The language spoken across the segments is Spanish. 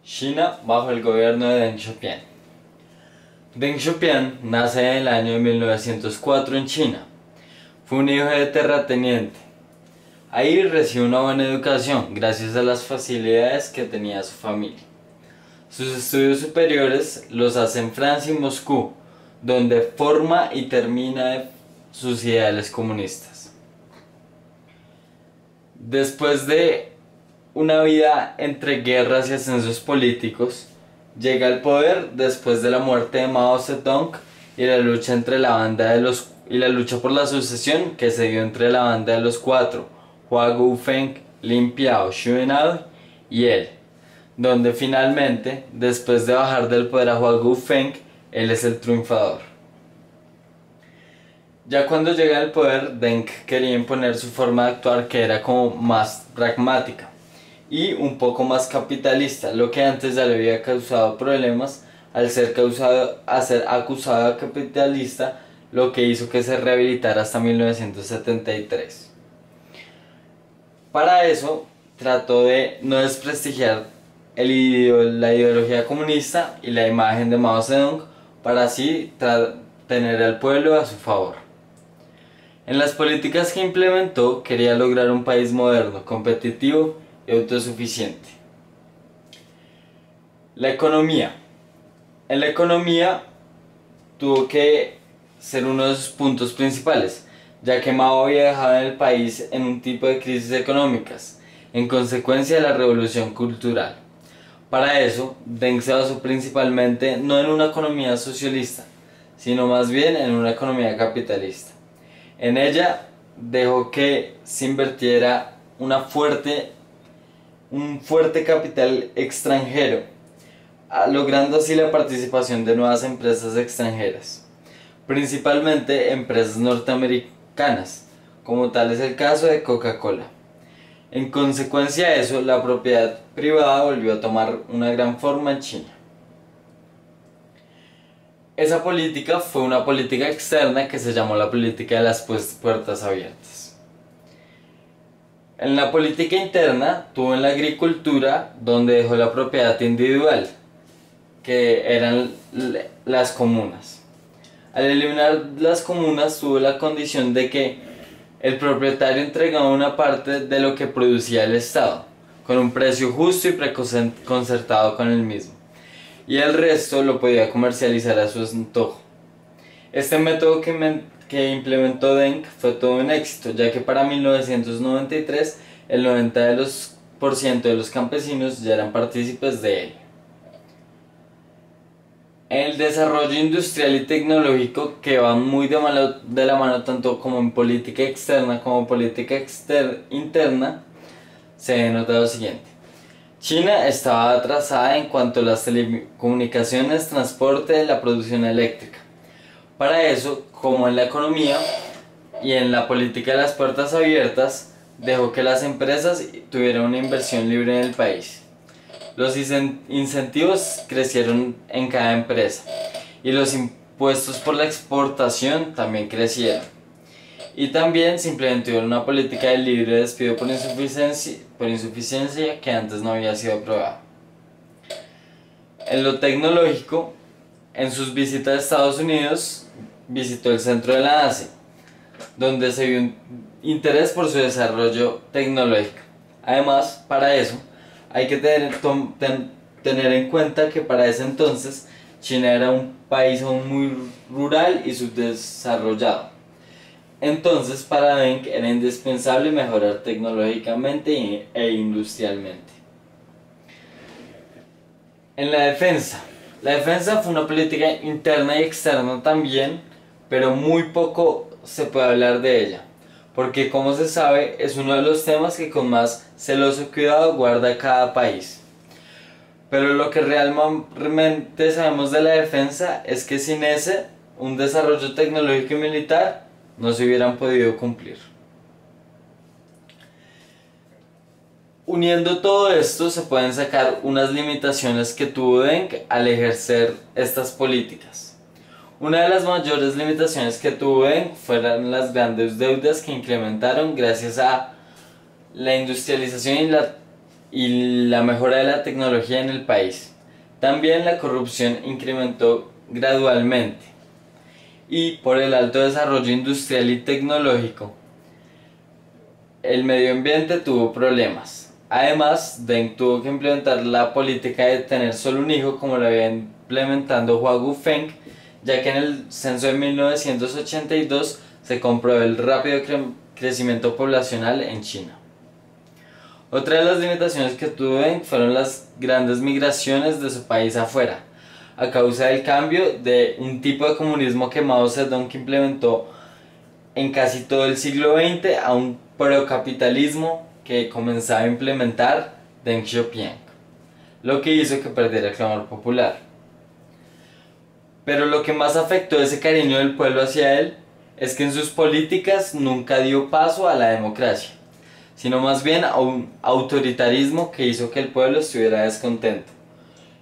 China bajo el gobierno de Deng Xiaoping. Deng Xiaoping nace en el año de 1904 en China. Fue un hijo de terrateniente. Ahí recibió una buena educación gracias a las facilidades que tenía su familia. Sus estudios superiores los hace en Francia y Moscú, donde forma y termina sus ideales comunistas. Después de una vida entre guerras y ascensos políticos, llega al poder después de la muerte de Mao Zedong y la lucha por la sucesión que se dio entre la banda de los cuatro, Hua Guofeng, Lin Piao, Xu Enlai y él, donde finalmente, después de bajar del poder a Hua Guofeng, él es el triunfador. Ya cuando llega al poder, Deng quería imponer su forma de actuar, que era como más pragmática y un poco más capitalista, lo que antes ya le había causado problemas al ser acusado de capitalista, lo que hizo que se rehabilitara hasta 1973. Para eso trató de no desprestigiar la ideología comunista y la imagen de Mao Zedong, para así tener al pueblo a su favor. En las políticas que implementó, quería lograr un país moderno, competitivo y autosuficiente. La economía. En la economía tuvo que ser uno de sus puntos principales, ya que Mao había dejado el país en un tipo de crisis económicas, en consecuencia de la revolución cultural. Para eso, Deng se basó principalmente no en una economía socialista, sino más bien en una economía capitalista. En ella dejó que se invirtiera un fuerte capital extranjero, logrando así la participación de nuevas empresas extranjeras, principalmente empresas norteamericanas, como tal es el caso de Coca-Cola. En consecuencia de eso, la propiedad privada volvió a tomar una gran forma en China. Esa política fue una política externa que se llamó la política de las puertas abiertas. En la política interna tuvo en la agricultura, donde dejó la propiedad individual, que eran las comunas. Al eliminar las comunas, tuvo la condición de que el propietario entregaba una parte de lo que producía el Estado, con un precio justo y preconcertado con el mismo, y el resto lo podía comercializar a su antojo. Este método que implementó Deng fue todo un éxito, ya que para 1993 el 90% de los campesinos ya eran partícipes de él. El desarrollo industrial y tecnológico, que va muy de la mano tanto como en política externa como política interna, se denota lo siguiente. China estaba atrasada en cuanto a las telecomunicaciones, transporte y la producción eléctrica. Para eso, como en la economía y en la política de las puertas abiertas, dejó que las empresas tuvieran una inversión libre en el país. Los incentivos crecieron en cada empresa y los impuestos por la exportación también crecieron. Y también se implementó una política de libre despido por insuficiencia que antes no había sido aprobada. En lo tecnológico, en sus visitas a Estados Unidos, visitó el centro de la Asia, donde se vio un interés por su desarrollo tecnológico. Además, para eso, hay que tener en cuenta que para ese entonces China era un país aún muy rural y subdesarrollado. Entonces para Deng era indispensable mejorar tecnológicamente e industrialmente. En la defensa fue una política interna y externa también, pero muy poco se puede hablar de ella, porque como se sabe es uno de los temas que con más celoso cuidado guarda cada país. Pero lo que realmente sabemos de la defensa es que sin un desarrollo tecnológico y militar no se hubieran podido cumplir. Uniendo todo esto se pueden sacar unas limitaciones que tuvo Deng al ejercer estas políticas. Una de las mayores limitaciones que tuvo Deng fueron las grandes deudas que incrementaron gracias a la industrialización y la mejora de la tecnología en el país. También la corrupción incrementó gradualmente y por el alto desarrollo industrial y tecnológico, el medio ambiente tuvo problemas. Además, Deng tuvo que implementar la política de tener solo un hijo como lo había implementando Hua Guofeng, ya que en el censo de 1982 se comprobó el rápido crecimiento poblacional en China. Otra de las limitaciones que tuvo Deng fueron las grandes migraciones de su país afuera, a causa del cambio de un tipo de comunismo que Mao Zedong implementó en casi todo el siglo XX a un procapitalismo que comenzaba a implementar Deng Xiaoping, lo que hizo que perdiera el clamor popular. Pero lo que más afectó ese cariño del pueblo hacia él es que en sus políticas nunca dio paso a la democracia, sino más bien a un autoritarismo que hizo que el pueblo estuviera descontento,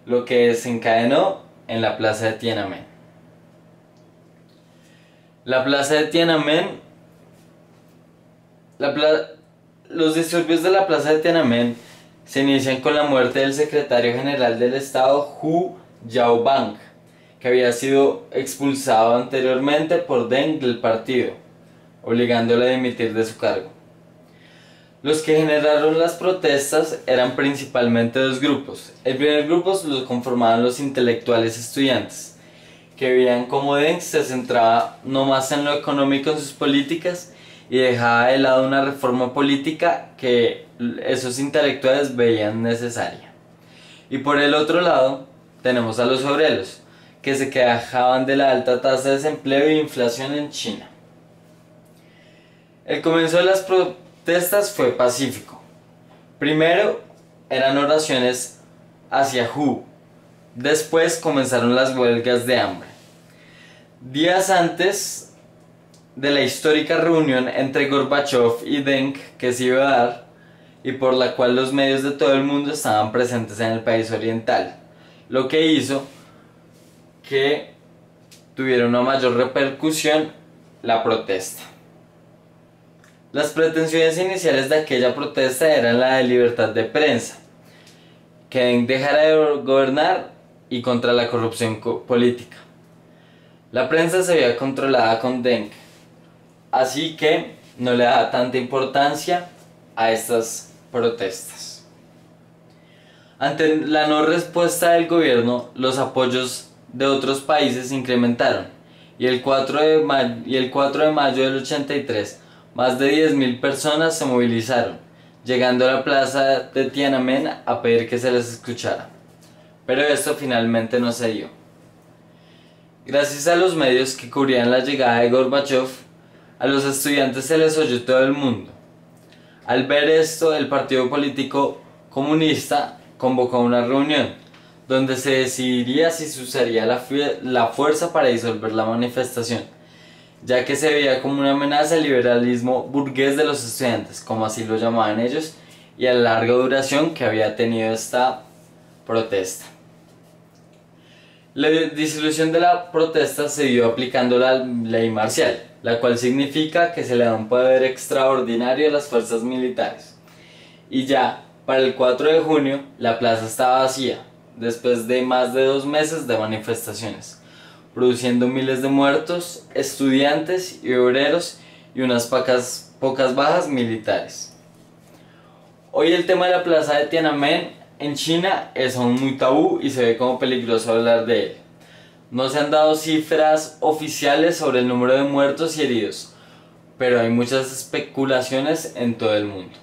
lo que desencadenó en la plaza de Tiananmen. La plaza de Tiananmen, los disturbios de la plaza de Tiananmen se inician con la muerte del secretario general del Estado Hu Yaobang, que había sido expulsado anteriormente por Deng del partido, obligándole a dimitir de su cargo. Los que generaron las protestas eran principalmente dos grupos. El primer grupo lo conformaban los intelectuales estudiantes, que veían cómo Deng se centraba no más en lo económico en sus políticas y dejaba de lado una reforma política que esos intelectuales veían necesaria. Y por el otro lado tenemos a los obreros, que se quejaban de la alta tasa de desempleo e inflación en China. El comienzo de las protestas fue pacífico. Primero eran oraciones hacia Hu, después comenzaron las huelgas de hambre. Días antes de la histórica reunión entre Gorbachev y Deng que se iba a dar, y por la cual los medios de todo el mundo estaban presentes en el país oriental, lo que hizo que tuviera una mayor repercusión la protesta. Las pretensiones iniciales de aquella protesta eran la de libertad de prensa, que Deng dejara de gobernar y contra la corrupción política. La prensa se veía controlada con Deng, así que no le daba tanta importancia a estas protestas. Ante la no respuesta del gobierno, los apoyos de otros países se incrementaron y el 4 de mayo del 83 más de 10.000 personas se movilizaron, llegando a la plaza de Tiananmen a pedir que se les escuchara. Pero esto finalmente no se dio. Gracias a los medios que cubrían la llegada de Gorbachev, a los estudiantes se les oyó todo el mundo. Al ver esto, el partido político comunista convocó una reunión, donde se decidiría si se usaría la fuerza para disolver la manifestación, ya que se veía como una amenaza al liberalismo burgués de los estudiantes, como así lo llamaban ellos, y a la larga duración que había tenido esta protesta. La disolución de la protesta se dio aplicando la ley marcial, la cual significa que se le da un poder extraordinario a las fuerzas militares. Y ya para el 4 de junio la plaza estaba vacía, después de más de 2 meses de manifestaciones, produciendo miles de muertos, estudiantes y obreros y unas pocas bajas militares. Hoy el tema de la plaza de Tiananmen en China es aún muy tabú y se ve como peligroso hablar de él. No se han dado cifras oficiales sobre el número de muertos y heridos, pero hay muchas especulaciones en todo el mundo.